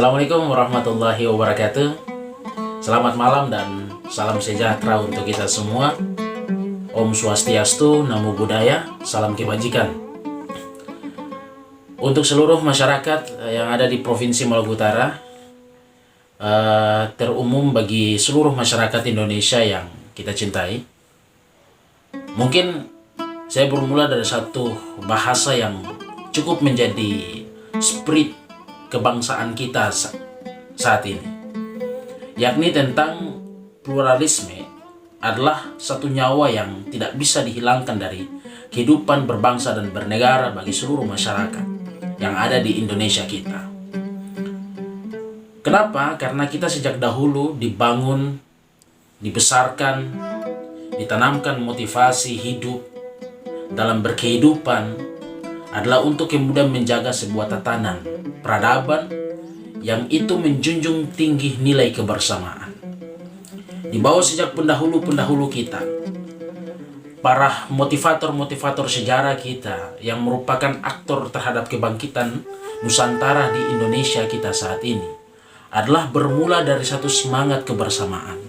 Assalamualaikum warahmatullahi wabarakatuh. Selamat malam dan salam sejahtera untuk kita semua. Om Swastiastu, Namo Buddhaya, salam kebajikan. Untuk seluruh masyarakat yang ada di Provinsi Maluku Utara, terumum bagi seluruh masyarakat Indonesia yang kita cintai, mungkin saya bermula dari satu bahasa yang cukup menjadi spirit kebangsaan kita saat ini, yakni tentang pluralisme adalah satu nyawa yang tidak bisa dihilangkan dari kehidupan berbangsa dan bernegara bagi seluruh masyarakat yang ada di Indonesia kita. Kenapa? Karena kita sejak dahulu dibangun, dibesarkan, ditanamkan motivasi hidup dalam berkehidupan adalah untuk kemudian menjaga sebuah tatanan peradaban yang itu menjunjung tinggi nilai kebersamaan. Dibawa sejak pendahulu-pendahulu kita, para motivator-motivator sejarah kita yang merupakan aktor terhadap kebangkitan Nusantara di Indonesia kita saat ini adalah bermula dari satu semangat kebersamaan.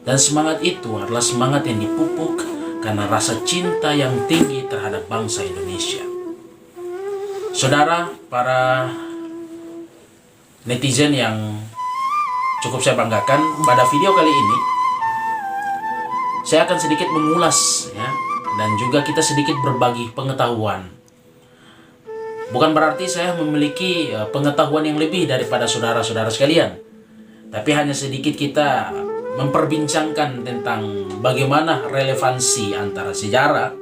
Dan semangat itu adalah semangat yang dipupuk karena rasa cinta yang tinggi terhadap bangsa Indonesia. Saudara, para netizen yang cukup saya banggakan, pada video kali ini saya akan sedikit mengulas ya, dan juga kita sedikit berbagi pengetahuan. Bukan berarti saya memiliki pengetahuan yang lebih daripada saudara-saudara sekalian, tapi hanya sedikit kita memperbincangkan tentang bagaimana relevansi antara sejarah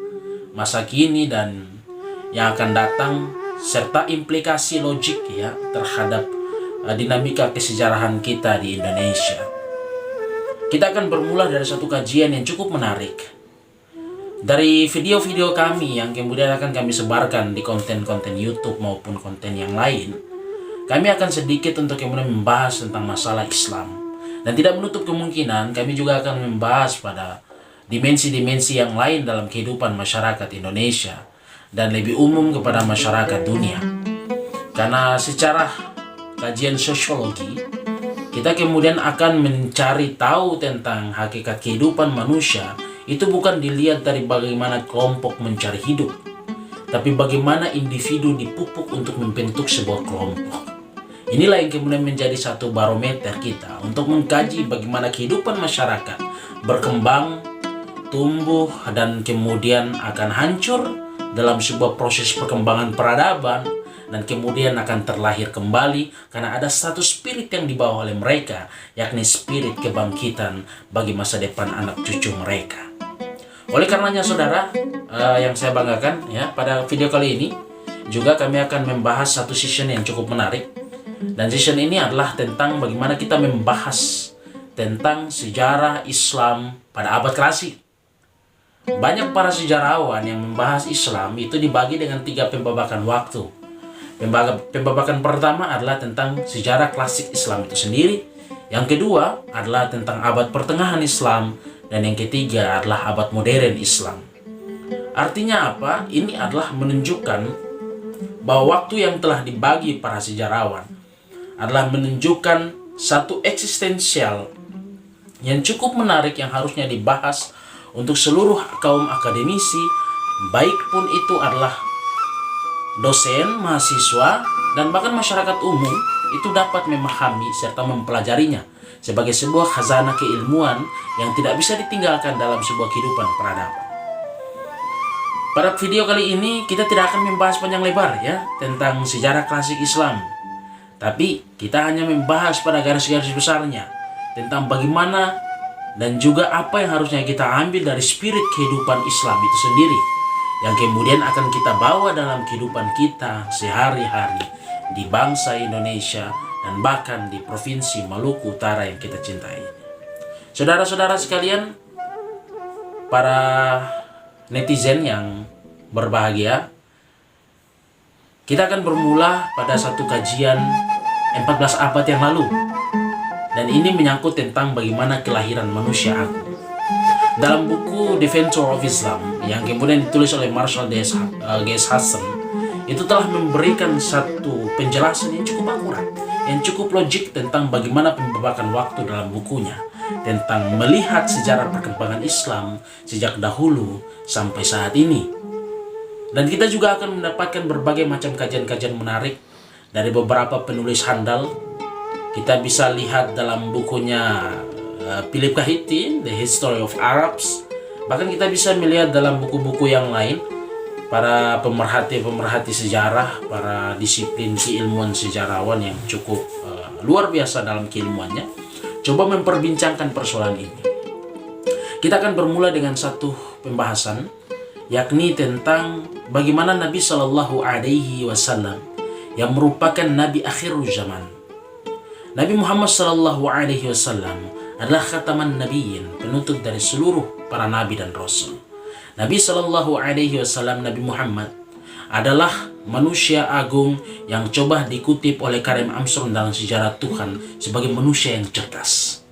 masa kini dan yang akan datang, serta implikasi logik ya terhadap dinamika kesejarahan kita di Indonesia. Kita akan bermula dari satu kajian yang cukup menarik. Dari video-video kami yang kemudian akan kami sebarkan di konten-konten YouTube maupun konten yang lain, kami akan sedikit untuk kemudian membahas tentang masalah Islam. Dan tidak menutup kemungkinan kami juga akan membahas pada dimensi-dimensi yang lain dalam kehidupan masyarakat Indonesia dan lebih umum kepada masyarakat dunia. Karena secara kajian sosiologi, kita kemudian akan mencari tahu tentang hakikat kehidupan manusia itu bukan dilihat dari bagaimana kelompok mencari hidup, tapi bagaimana individu dipupuk untuk membentuk sebuah kelompok. Inilah yang kemudian menjadi satu barometer kita untuk mengkaji bagaimana kehidupan masyarakat berkembang, tumbuh, dan kemudian akan hancur dalam sebuah proses perkembangan peradaban, dan kemudian akan terlahir kembali karena ada satu spirit yang dibawa oleh mereka, yakni spirit kebangkitan bagi masa depan anak cucu mereka. Oleh karenanya saudara, yang saya banggakan ya, pada video kali ini juga kami akan membahas satu session yang cukup menarik. Dan session ini adalah tentang bagaimana kita membahas tentang sejarah Islam pada abad klasik. Banyak para sejarawan yang membahas Islam itu dibagi dengan 3 pembabakan waktu. Pembabakan pertama adalah tentang sejarah klasik Islam itu sendiri. Yang kedua adalah tentang abad pertengahan Islam. Dan yang ketiga adalah abad modern Islam. Artinya apa? Ini adalah menunjukkan bahwa waktu yang telah dibagi para sejarawan adalah menunjukkan satu eksistensial yang cukup menarik yang harusnya dibahas untuk seluruh kaum akademisi, baik pun itu adalah dosen, mahasiswa, dan bahkan masyarakat umum, itu dapat memahami serta mempelajarinya sebagai sebuah khazanah keilmuan yang tidak bisa ditinggalkan dalam sebuah kehidupan peradaban. Pada video kali ini kita tidak akan membahas panjang lebar ya tentang sejarah klasik Islam, tapi kita hanya membahas pada garis-garis besarnya tentang bagaimana dan juga apa yang harusnya kita ambil dari spirit kehidupan Islam itu sendiri, yang kemudian akan kita bawa dalam kehidupan kita sehari-hari di bangsa Indonesia dan bahkan di Provinsi Maluku Utara yang kita cintai. Saudara-saudara sekalian, para netizen yang berbahagia, kita akan bermula pada satu kajian 14 abad yang lalu. Dan ini menyangkut tentang bagaimana kelahiran manusia agung. Dalam buku Defensor of Islam yang kemudian ditulis oleh Marshall G.S. Hudson, itu telah memberikan satu penjelasan yang cukup akurat yang cukup logik tentang bagaimana pembabakan waktu dalam bukunya, tentang melihat sejarah perkembangan Islam sejak dahulu sampai saat ini. Dan kita juga akan mendapatkan berbagai macam kajian-kajian menarik dari beberapa penulis handal. Kita bisa lihat dalam bukunya Philip Kahiti, The History of Arabs. Bahkan kita bisa melihat dalam buku-buku yang lain, para pemerhati sejarah, para disiplin keilmuan sejarawan yang cukup luar biasa dalam keilmuannya, coba memperbincangkan persoalan ini. Kita akan bermula dengan satu pembahasan, yakni tentang bagaimana Nabi Shallallahu Alaihi Wasallam yang merupakan Nabi akhir zaman. Nabi Muhammad Shallallahu Alaihi Wasallam adalah khataman nabiyyin, penutup dari seluruh para nabi dan rasul. Nabi Shallallahu Alaihi Wasallam, Nabi Muhammad adalah manusia agung yang coba dikutip oleh Karim Armstrong dalam sejarah Tuhan sebagai manusia yang cerdas.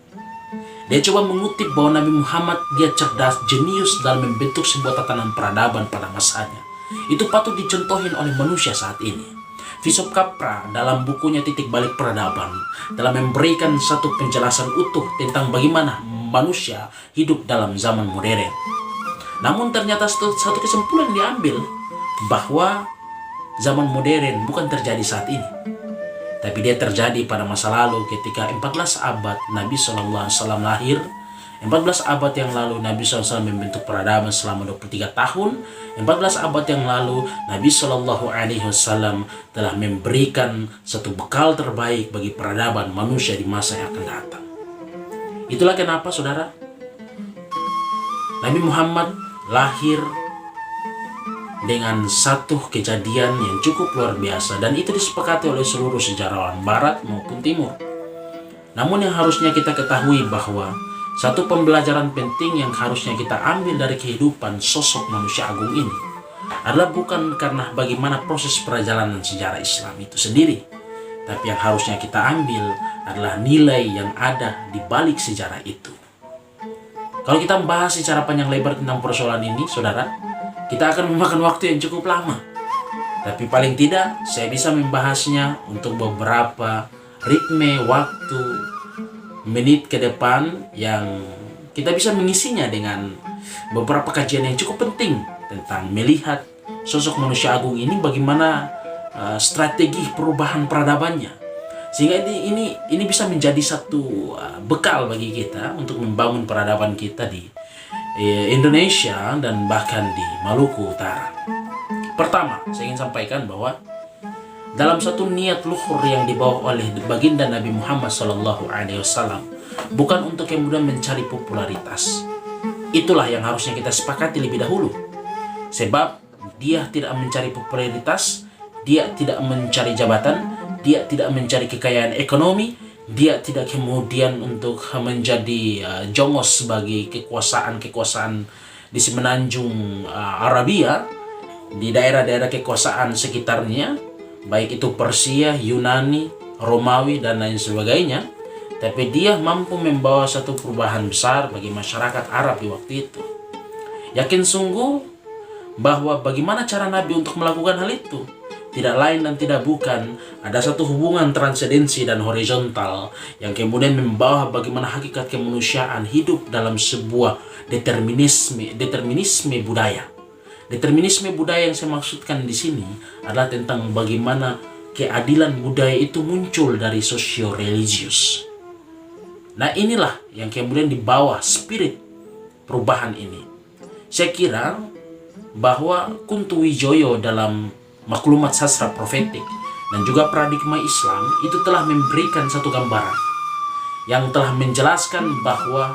Dia coba mengutip bahwa Nabi Muhammad dia cerdas, jenius dalam membentuk sebuah tatanan peradaban pada masanya. Itu patut dicontohin oleh manusia saat ini. Philip Capra dalam bukunya Titik Balik Peradaban dalam memberikan satu penjelasan utuh tentang bagaimana manusia hidup dalam zaman modern. Namun ternyata satu kesimpulan diambil bahwa zaman modern bukan terjadi saat ini, tapi dia terjadi pada masa lalu ketika 14 abad Nabi SAW lahir. 14 abad yang lalu Nabi SAW membentuk peradaban selama 23 tahun. 14 abad yang lalu Nabi SAW telah memberikan satu bekal terbaik bagi peradaban manusia di masa yang akan datang. Itulah kenapa saudara, Nabi Muhammad lahir dengan satu kejadian yang cukup luar biasa, dan itu disepakati oleh seluruh sejarawan barat maupun timur. Namun yang harusnya kita ketahui bahwa satu pembelajaran penting yang harusnya kita ambil dari kehidupan sosok manusia agung ini adalah bukan karena bagaimana proses perjalanan sejarah Islam itu sendiri, tapi yang harusnya kita ambil adalah nilai yang ada di balik sejarah itu. Kalau kita membahas secara panjang lebar tentang persoalan ini, saudara, kita akan memakan waktu yang cukup lama. Tapi paling tidak, saya bisa membahasnya untuk beberapa ritme waktu, menit ke depan, yang kita bisa mengisinya dengan beberapa kajian yang cukup penting tentang melihat sosok manusia agung ini, bagaimana strategi perubahan peradabannya, sehingga ini bisa menjadi satu bekal bagi kita untuk membangun peradaban kita di Indonesia dan bahkan di Maluku Utara. Pertama, saya ingin sampaikan bahwa dalam satu niat luhur yang dibawa oleh baginda Nabi Muhammad SAW, bukan untuk kemudian mencari popularitas. Itulah yang harusnya kita sepakati lebih dahulu. Sebab dia tidak mencari popularitas, dia tidak mencari jabatan, dia tidak mencari kekayaan ekonomi, dia tidak kemudian untuk menjadi jongos bagi kekuasaan di semenanjung Arabia, di daerah-daerah kekuasaan sekitarnya, baik itu Persia, Yunani, Romawi, dan lain sebagainya. Tapi dia mampu membawa satu perubahan besar bagi masyarakat Arab di waktu itu. Yakin sungguh bahwa bagaimana cara Nabi untuk melakukan hal itu? Tidak lain dan tidak bukan, ada satu hubungan transendensi dan horizontal yang kemudian membawa bagaimana hakikat kemanusiaan hidup dalam sebuah determinisme budaya. Determinisme budaya yang saya maksudkan di sini adalah tentang bagaimana keadilan budaya itu muncul dari sosio-religius. Nah, inilah yang kemudian dibawa spirit perubahan ini. Saya kira bahwa Kunto Wijoyo dalam maklumat sastra profetik dan juga paradigma Islam itu telah memberikan satu gambaran yang telah menjelaskan bahwa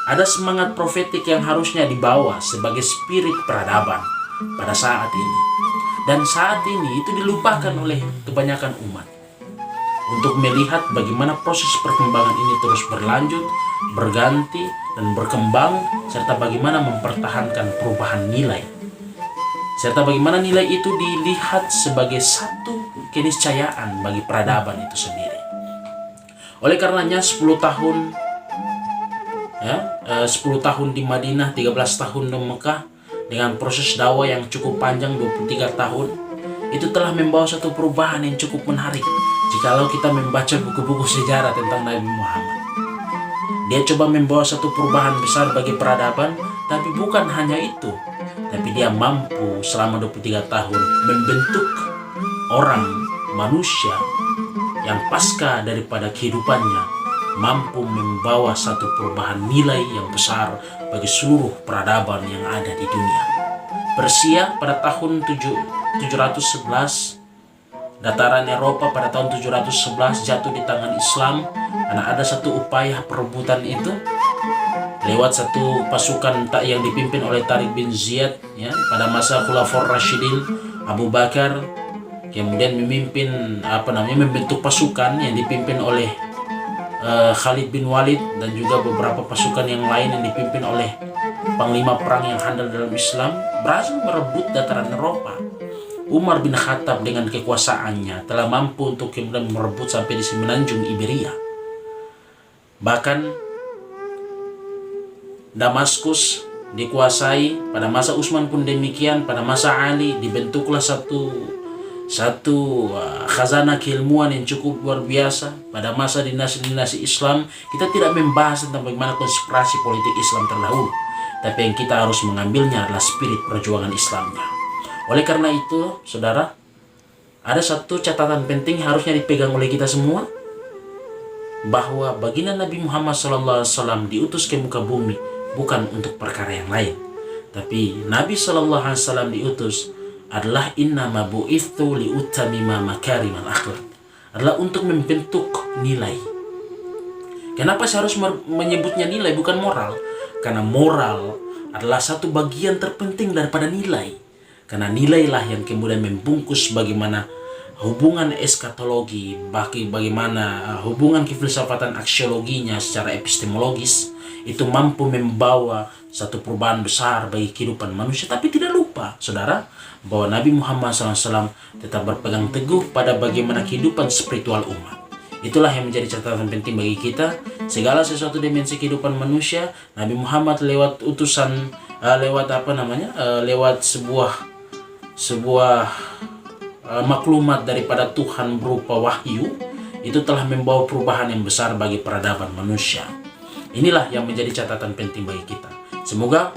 ada semangat profetik yang harusnya dibawa sebagai spirit peradaban pada saat ini. Dan saat ini itu dilupakan oleh kebanyakan umat untuk melihat bagaimana proses perkembangan ini terus berlanjut, berganti, dan berkembang, serta bagaimana mempertahankan perubahan nilai. Serta bagaimana nilai itu dilihat sebagai satu keniscayaan bagi peradaban itu sendiri. Oleh karenanya 10 tahun di Madinah, 13 tahun di Mekah, dengan proses dakwah yang cukup panjang 23 tahun, itu telah membawa satu perubahan yang cukup menarik jikalau kita membaca buku-buku sejarah tentang Nabi Muhammad. Dia coba membawa satu perubahan besar bagi peradaban, tapi bukan hanya itu. Tapi dia mampu selama 23 tahun membentuk orang, manusia, yang pasca daripada kehidupannya mampu membawa satu perubahan nilai yang besar bagi seluruh peradaban yang ada di dunia. Persia pada tahun 711, dataran Eropa pada tahun 711 jatuh di tangan Islam karena ada satu upaya perebutan itu lewat satu pasukan yang dipimpin oleh Tariq bin Ziyad ya, pada masa Khulafaur Rasyidin. Abu Bakar kemudian membentuk pasukan yang dipimpin oleh Khalid bin Walid dan juga beberapa pasukan yang lain yang dipimpin oleh panglima perang yang handal dalam Islam, berhasil merebut dataran Eropa. Umar bin Khattab dengan kekuasaannya telah mampu untuk kemudian merebut sampai di semenanjung Iberia. Bahkan Damaskus dikuasai, pada masa Utsman pun demikian, pada masa Ali dibentuklah satu khazanah keilmuan yang cukup luar biasa. Pada masa dinasti-dinasti Islam, kita tidak membahas tentang bagaimana konspirasi politik Islam terdahulu, tapi yang kita harus mengambilnya adalah spirit perjuangan Islamnya. Oleh karena itu, saudara, ada satu catatan penting harusnya dipegang oleh kita semua, bahwa baginda Nabi Muhammad SAW diutus ke muka bumi bukan untuk perkara yang lain, tapi Nabi SAW diutus adalah innama bu'ithu liutamima makarimal akhlak, adalah untuk membentuk nilai. Kenapa saya harus menyebutnya nilai bukan moral? Karena moral adalah satu bagian terpenting daripada nilai. Karena nilailah yang kemudian membungkus bagaimana hubungan eskatologi, bagaimana hubungan kefilsafatan aksiologinya secara epistemologis itu mampu membawa satu perubahan besar bagi kehidupan manusia. Tapi tidak lupa, saudara, bahwa Nabi Muhammad SAW tetap berpegang teguh pada bagaimana kehidupan spiritual umat. Itulah yang menjadi catatan penting bagi kita. Segala sesuatu dimensi kehidupan manusia, Nabi Muhammad lewat utusan, lewat sebuah maklumat daripada Tuhan berupa wahyu, itu telah membawa perubahan yang besar bagi peradaban manusia. Inilah yang menjadi catatan penting bagi kita. Semoga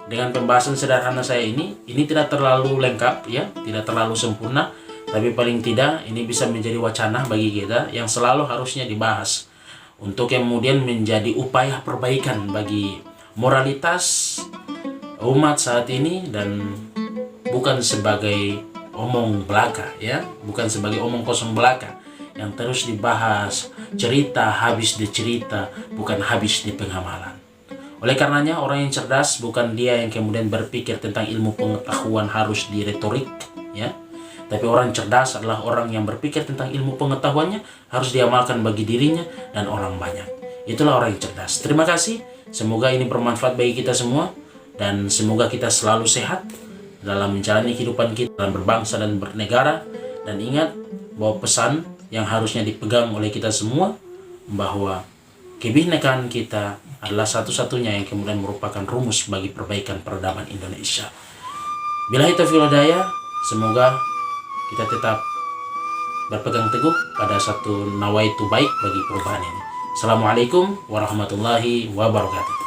dengan pembahasan sederhana saya ini tidak terlalu lengkap ya, tidak terlalu sempurna, tapi paling tidak ini bisa menjadi wacana bagi kita yang selalu harusnya dibahas untuk kemudian menjadi upaya perbaikan bagi moralitas umat saat ini, dan bukan sebagai omong belaka ya, bukan sebagai omong kosong belaka yang terus dibahas, cerita habis di cerita, bukan habis di pengamalan. Oleh karenanya, orang yang cerdas bukan dia yang kemudian berpikir tentang ilmu pengetahuan harus di retorik ya, tapi orang cerdas adalah orang yang berpikir tentang ilmu pengetahuannya harus diamalkan bagi dirinya dan orang banyak. Itulah orang yang cerdas. Terima kasih, semoga ini bermanfaat bagi kita semua, dan semoga kita selalu sehat dalam menjalani kehidupan kita, dalam berbangsa dan bernegara. Dan ingat bahwa pesan yang harusnya dipegang oleh kita semua, bahwa kebinekaan kita adalah satu-satunya yang kemudian merupakan rumus bagi perbaikan peradaban Indonesia. Billahi taufiq wal hidayah, semoga kita tetap berpegang teguh pada satu nawaitu baik bagi perubahan ini. Assalamualaikum warahmatullahi wabarakatuh.